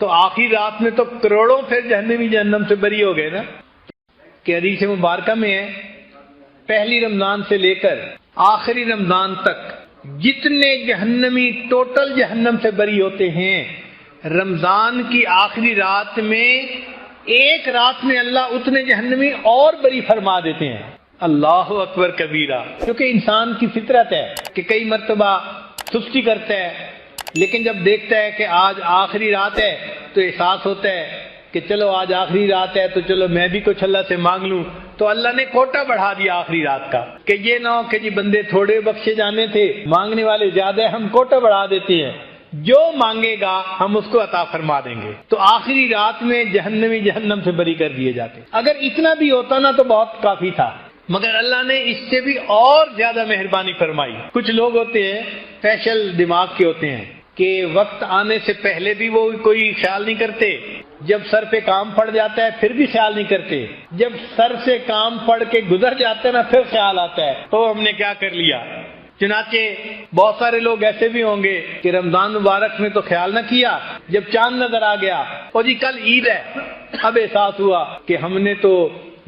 تو آخری رات میں تو کروڑوں پھر جہنمی جہنم سے بری ہو گئے نا. کہ حدیث مبارکہ میں ہے پہلی رمضان سے لے کر آخری رمضان تک جتنے جہنمی ٹوٹل جہنم سے بری ہوتے ہیں، رمضان کی آخری رات میں ایک رات میں اللہ اتنے جہنمی اور بری فرما دیتے ہیں. اللہ اکبر کبیرہ. کیونکہ انسان کی فطرت ہے کہ کئی مرتبہ سستی کرتا ہے، لیکن جب دیکھتا ہے کہ آج آخری رات ہے تو احساس ہوتا ہے کہ چلو آج آخری رات ہے تو چلو میں بھی کچھ اللہ سے مانگ لوں. تو اللہ نے کوٹا بڑھا دیا آخری رات کا کہ یہ نہ ہو کہ جی بندے تھوڑے بخشے جانے تھے، مانگنے والے زیادہ ہیں، ہم کوٹا بڑھا دیتے ہیں، جو مانگے گا ہم اس کو عطا فرما دیں گے. تو آخری رات میں جہنمی جہنم سے بری کر دیے جاتے. اگر اتنا بھی ہوتا نا تو بہت کافی تھا، مگر اللہ نے اس سے بھی اور زیادہ مہربانی فرمائی. کچھ لوگ ہوتے ہیں فیشل دماغ کے ہوتے ہیں کہ وقت آنے سے پہلے بھی وہ کوئی خیال نہیں کرتے، جب سر پہ کام پڑ جاتا ہے پھر بھی خیال نہیں کرتے، جب سر سے کام پڑ کے گزر جاتے ہیں نا پھر خیال آتا ہے تو ہم نے کیا کر لیا. چنانچہ بہت سارے لوگ ایسے بھی ہوں گے کہ رمضان مبارک میں تو خیال نہ کیا، جب چاند نظر آ گیا اور جی کل عید ہے، اب احساس ہوا کہ ہم نے تو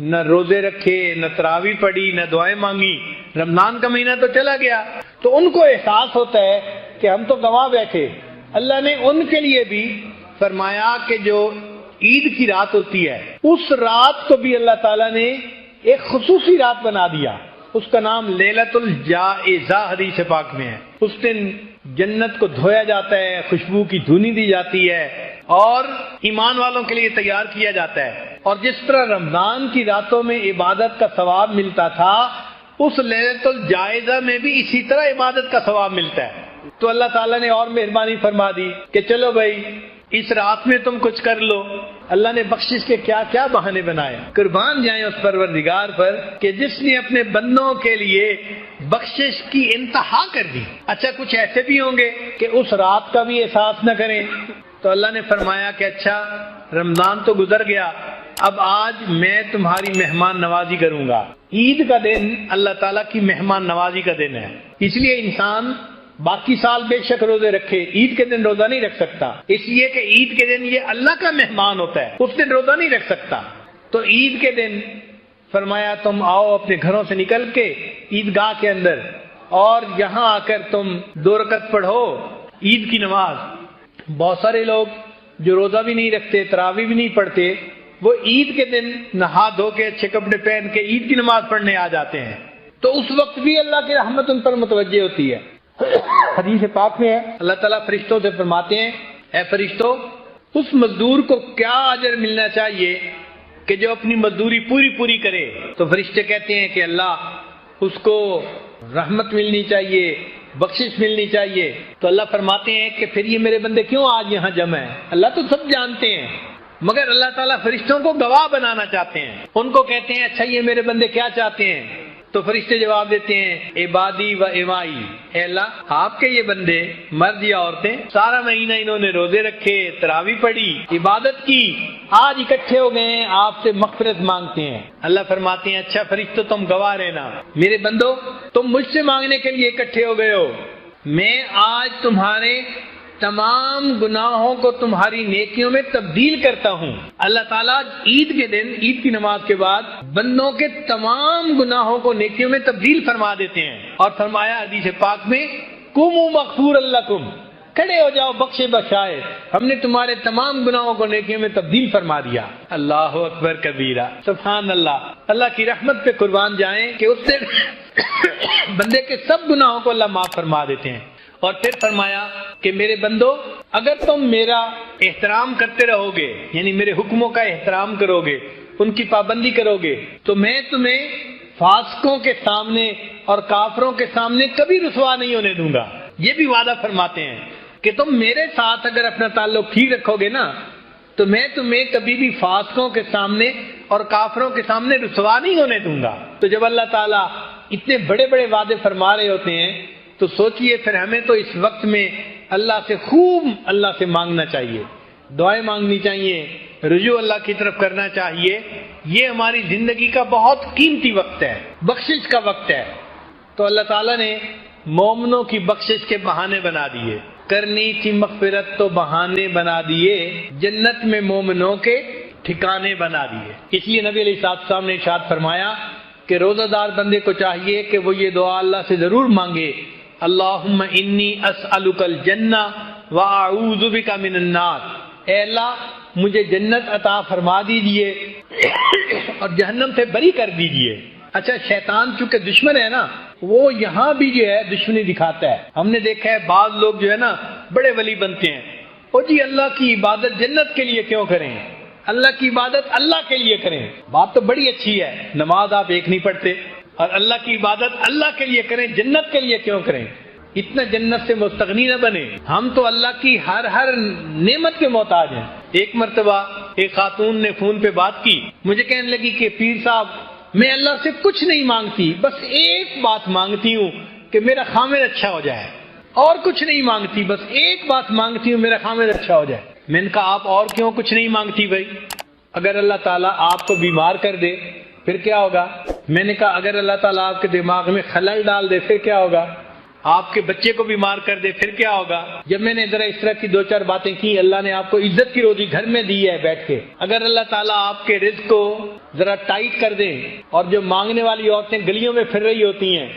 نہ روزے رکھے، نہ تراویح پڑھی، نہ دعائیں مانگی، رمضان کا مہینہ تو چلا گیا. تو ان کو احساس ہوتا ہے کہ ہم تو گنوا بیٹھے. اللہ نے ان کے لیے بھی فرمایا کہ جو عید کی رات ہوتی ہے اس رات کو بھی اللہ تعالیٰ نے ایک خصوصی رات بنا دیا. اس کا نام لیلۃ الجائزہ حدیث پاک میں ہے. اس دن جنت کو دھویا جاتا ہے، خوشبو کی دھونی دی جاتی ہے اور ایمان والوں کے لیے تیار کیا جاتا ہے. اور جس طرح رمضان کی راتوں میں عبادت کا ثواب ملتا تھا، اس لیلۃ الجائزہ میں بھی اسی طرح عبادت کا ثواب ملتا ہے. تو اللہ تعالیٰ نے اور مہربانی فرما دی کہ چلو بھائی اس رات میں تم کچھ کر لو. اللہ نے بخشش کے کیا کیا بہانے بنائے. قربان جائیں اس پروردگار پر کہ جس نے اپنے بندوں کے لیے بخشش کی انتہا کر دی. اچھا کچھ ایسے بھی ہوں گے کہ اس رات کا بھی احساس نہ کریں. تو اللہ نے فرمایا کہ اچھا رمضان تو گزر گیا، اب آج میں تمہاری مہمان نوازی کروں گا. عید کا دن اللہ تعالیٰ کی مہمان نوازی کا دن ہے، اس لیے انسان باقی سال بے شک روزے رکھے، عید کے دن روزہ نہیں رکھ سکتا، اس لیے کہ عید کے دن یہ اللہ کا مہمان ہوتا ہے، اس دن روزہ نہیں رکھ سکتا. تو عید کے دن فرمایا تم آؤ اپنے گھروں سے نکل کے عیدگاہ کے اندر اور یہاں آ کر تم 2 رکعت پڑھو عید کی نماز. بہت سارے لوگ جو روزہ بھی نہیں رکھتے، تراویح بھی نہیں پڑھتے، وہ عید کے دن نہا دھو کے اچھے کپڑے پہن کے عید کی نماز پڑھنے آ جاتے ہیں. تو اس وقت بھی اللہ کی رحمت ان پر متوجہ ہوتی ہے. حدیث پاک میں ہے اللہ تعالیٰ فرشتوں سے فرماتے ہیں اے فرشتوں، اس مزدور کو کیا اجر ملنا چاہیے کہ جو اپنی مزدوری پوری کرے. تو فرشتے کہتے ہیں کہ اللہ اس کو رحمت ملنی چاہیے، بخشش ملنی چاہیے. تو اللہ فرماتے ہیں کہ پھر یہ میرے بندے کیوں آج یہاں جمع ہیں؟ اللہ تو سب جانتے ہیں، مگر اللہ تعالیٰ فرشتوں کو گواہ بنانا چاہتے ہیں. ان کو کہتے ہیں اچھا یہ میرے بندے کیا چاہتے ہیں؟ تو فرشتے جواب دیتے ہیں عبادی و امائی، اے اللہ آپ کے یہ بندے مرد یا عورتیں سارا مہینہ انہوں نے روزے رکھے، تراویح پڑھی، عبادت کی، آج اکٹھے ہو گئے ہیں آپ سے مغفرت مانگتے ہیں. اللہ فرماتے ہیں اچھا فرشتوں تم گواہ رہنا، میرے بندو تم مجھ سے مانگنے کے لیے اکٹھے ہو گئے ہو، میں آج تمہارے تمام گناہوں کو تمہاری نیکیوں میں تبدیل کرتا ہوں. اللہ تعالیٰ عید کے دن عید کی نماز کے بعد بندوں کے تمام گناہوں کو نیکیوں میں تبدیل فرما دیتے ہیں. اور فرمایا حدیث پاک میں قوموا مغفورا لکم، کھڑے ہو جاؤ بخشے بخشائے، ہم نے تمہارے تمام گناہوں کو نیکیوں میں تبدیل فرما دیا. اللہ اکبر کبیرہ، سبحان اللہ. اللہ کی رحمت پہ قربان جائیں کہ اس سے بندے کے سب گناہوں کو اللہ معاف فرما دیتے ہیں. اور پھر فرمایا کہ میرے بندو اگر تم میرا احترام کرتے رہو گے، یعنی میرے حکموں کا احترام کرو گے، ان کی پابندی کرو گے، تو میں تمہیں فاسقوں کے سامنے اور کافروں کے سامنے کبھی رسوا نہیں ہونے دوں گا. یہ بھی وعدہ فرماتے ہیں کہ تم میرے ساتھ اگر اپنا تعلق ٹھیک رکھو گے نا تو میں تمہیں کبھی بھی فاسقوں کے سامنے اور کافروں کے سامنے رسوا نہیں ہونے دوں گا. تو جب اللہ تعالیٰ اتنے بڑے بڑے وعدے فرما رہے ہوتے ہیں تو سوچئے پھر ہمیں تو اس وقت میں اللہ سے خوب اللہ سے مانگنا چاہیے، دعائیں مانگنی چاہیے، رجوع اللہ کی طرف کرنا چاہیے. یہ ہماری زندگی کا بہت قیمتی وقت ہے، بخشش کا وقت ہے. تو اللہ تعالیٰ نے مومنوں کی بخشش کے بہانے بنا دیے. کرنی تھی مغفرت تو بہانے بنا دیے، جنت میں مومنوں کے ٹھکانے بنا دیے۔ اس لیے نبی علیہ السلام نے ارشاد فرمایا کہ روزہ دار بندے کو چاہیے کہ وہ یہ دعا اللہ سے ضرور مانگے، اللہم انی اسألک الجنہ واعوذ بک من النار، اے اللہ مجھے جنت عطا فرما دیجئے اور جہنم سے بری کر دیجئے۔ اچھا، شیطان چونکہ دشمن ہے نا، وہ یہاں بھی جو ہے دشمنی دکھاتا ہے۔ ہم نے دیکھا ہے بعض لوگ جو ہے نا بڑے ولی بنتے ہیں، او جی اللہ کی عبادت جنت کے لیے کیوں کریں، اللہ کی عبادت اللہ کے لیے کریں۔ بات تو بڑی اچھی ہے، نماز آپ ایک نہیں پڑھتے اور اللہ کی عبادت اللہ کے لیے کریں، جنت کے لیے کیوں کریں؟ اتنا جنت سے مستغنی نہ بنے، ہم تو اللہ کی ہر نعمت کے محتاج ہیں۔ ایک مرتبہ ایک خاتون نے فون پہ بات کی، مجھے کہنے لگی کہ پیر صاحب میں اللہ سے کچھ نہیں مانگتی، بس ایک بات مانگتی ہوں کہ میرا خامد اچھا ہو جائے، اور کچھ نہیں مانگتی، بس ایک بات مانگتی ہوں میرا خامد اچھا ہو جائے۔ میں نے کہا آپ اور کیوں کچھ نہیں مانگتی بھائی؟ اگر اللہ تعالیٰ آپ کو بیمار کر دے پھر کیا ہوگا؟ میں نے کہا اگر اللہ تعالیٰ آپ کے دماغ میں خلل ڈال دے پھر کیا ہوگا؟ آپ کے بچے کو بیمار کر دے پھر کیا ہوگا؟ جب میں نے ذرا اس طرح کی 2-4 باتیں کی، اللہ نے آپ کو عزت کی روزی گھر میں دی ہے بیٹھ کے، اگر اللہ تعالیٰ آپ کے رزق کو ذرا ٹائٹ کر دیں اور جو مانگنے والی عورتیں گلیوں میں پھر رہی ہوتی ہیں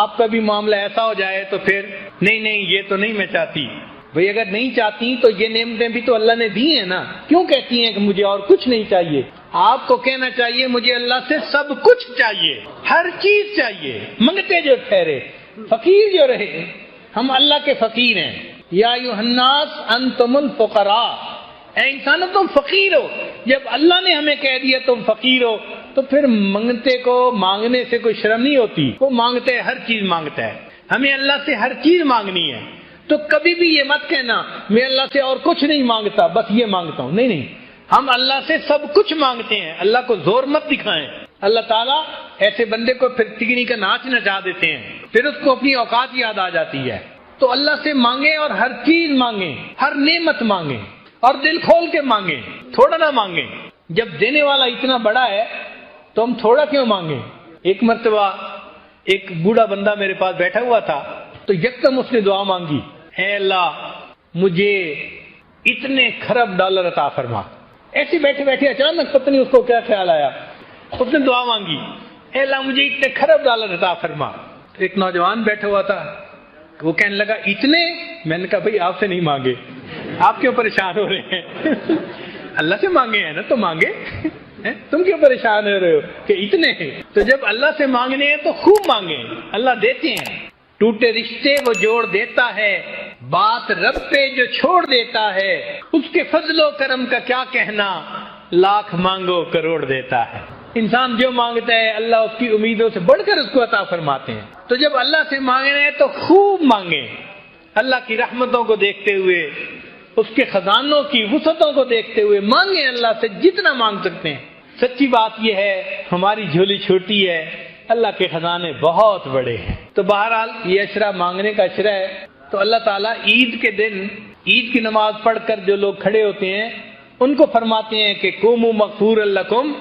آپ کا بھی معاملہ ایسا ہو جائے تو پھر نہیں یہ تو نہیں میں چاہتی۔ بھئی اگر نہیں چاہتی تو یہ نعمتیں بھی تو اللہ نے دی ہیں نا، کیوں کہتی ہیں کہ مجھے اور کچھ نہیں چاہیے؟ آپ کو کہنا چاہیے مجھے اللہ سے سب کچھ چاہیے، ہر چیز چاہیے، منگتے جو ٹھہرے، فقیر جو رہے۔ ہم اللہ کے فقیر ہیں۔ یا ایھا الناس انتم الفقراء، اے انسانوں تم فقیر ہو۔ جب اللہ نے ہمیں کہہ دیا تم فقیر ہو تو پھر منگتے کو مانگنے سے کوئی شرم نہیں ہوتی؟ وہ مانگتا ہے، ہر چیز مانگتا ہے، ہمیں اللہ سے ہر چیز مانگنی ہے۔ تو کبھی بھی یہ مت کہنا میں اللہ سے اور کچھ نہیں مانگتا، بس یہ مانگتا ہوں، نہیں، ہم اللہ سے سب کچھ مانگتے ہیں۔ اللہ کو زور مت دکھائیں۔ اللہ تعالیٰ ایسے بندے کو پھر تگنی کا ناچ نچا دیتے ہیں، پھر اس کو اپنی اوقات یاد آ جاتی ہے۔ تو اللہ سے مانگیں اور ہر چیز مانگیں، ہر نعمت مانگیں اور دل کھول کے مانگیں، تھوڑا نہ مانگیں۔ جب دینے والا اتنا بڑا ہے تو ہم تھوڑا کیوں مانگیں؟ ایک مرتبہ ایک بوڑھا بندہ میرے پاس بیٹھا ہوا تھا تو یکدم اس نے دعا مانگی، اے اللہ مجھے اتنے خرب ڈالر عطا فرما۔ ایسے بیٹھے بیٹھے اچانک پتہ نہیں اس کو کیا خیال آیا، اس نے دعا مانگی، اے اللہ مجھے اتنے خرب ڈالر عطا فرما۔ ایک نوجوان بیٹھا ہوا تھا، وہ کہنے لگا اتنے؟ میں نے کہا بھئی آپ سے نہیں مانگے، آپ کیوں پریشان ہو رہے ہیں؟ اللہ سے مانگے ہیں نا تو مانگے، تم کیوں پریشان ہو رہے ہو کہ اتنے ہیں؟ تو جب اللہ سے مانگنے ہیں تو خوب مانگیں، اللہ دیتے ہیں۔ ٹوٹے رشتے وہ جوڑ دیتا ہے، بات رب پہ جو چھوڑ دیتا ہے، اس کے فضل و کرم کا کیا کہنا، لاکھ مانگو کروڑ دیتا ہے۔ انسان جو مانگتا ہے اللہ اس کی امیدوں سے بڑھ کر اس کو عطا فرماتے ہیں۔ تو جب اللہ سے مانگنا ہے تو خوب مانگیں، اللہ کی رحمتوں کو دیکھتے ہوئے، اس کے خزانوں کی وسعتوں کو دیکھتے ہوئے مانگیں، اللہ سے جتنا مانگ سکتے ہیں۔ سچی بات یہ ہے ہماری جھولی چھوٹی ہے، اللہ کے خزانے بہت بڑے ہیں۔ تو بہرحال یہ اشرا مانگنے کا اشرا ہے۔ تو اللہ تعالیٰ عید کے دن عید کی نماز پڑھ کر جو لوگ کھڑے ہوتے ہیں ان کو فرماتے ہیں کہ قوموا مغفورا لکم،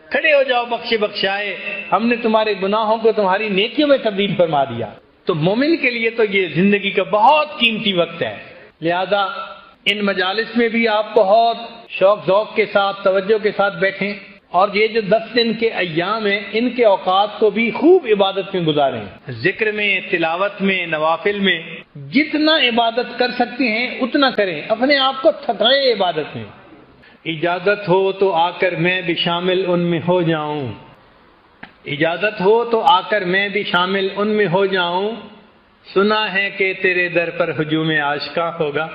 کھڑے ہو جاؤ بخشے بخشائے، ہم نے تمہارے گناہوں کو تمہاری نیکیوں میں تبدیل فرما دیا۔ تو مومن کے لیے تو یہ زندگی کا بہت قیمتی وقت ہے، لہذا ان مجالس میں بھی آپ بہت شوق ذوق کے ساتھ توجہ کے ساتھ بیٹھیں، اور یہ جو 10 دن کے ایام ہیں ان کے اوقات کو بھی خوب عبادت میں گزاریں، ذکر میں، تلاوت میں، نوافل میں، جتنا عبادت کر سکتے ہیں اتنا کریں، اپنے آپ کو تھکائے عبادت میں۔ اجازت ہو تو آ کر میں بھی شامل ان میں ہو جاؤں، اجازت ہو تو آ کر میں بھی شامل ان میں ہو جاؤں، سنا ہے کہ تیرے در پر ہجوم عاشقاں ہوگا۔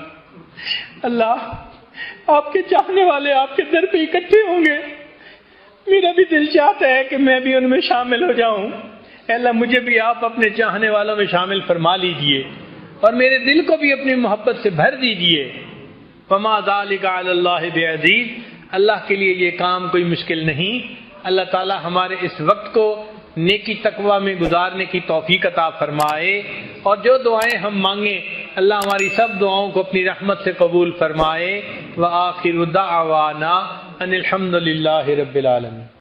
اللہ آپ کے چاہنے والے آپ کے در پہ اکٹھے ہوں گے، میرا بھی دل چاہتا ہے کہ میں بھی ان میں شامل ہو جاؤں۔ اے اللہ مجھے بھی آپ اپنے چاہنے والوں میں شامل فرما لیجئے اور میرے دل کو بھی اپنی محبت سے بھر دیجئے۔ فما ذلک علی اللہ بعزیز، اللہ کے لیے یہ کام کوئی مشکل نہیں۔ اللہ تعالی ہمارے اس وقت کو نیکی تقوی میں گزارنے کی توفیق عطا فرمائے، اور جو دعائیں ہم مانگیں اللہ ہماری سب دعاؤں کو اپنی رحمت سے قبول فرمائے۔ وآخر دعوانا ان الحمد للہ رب العالمین۔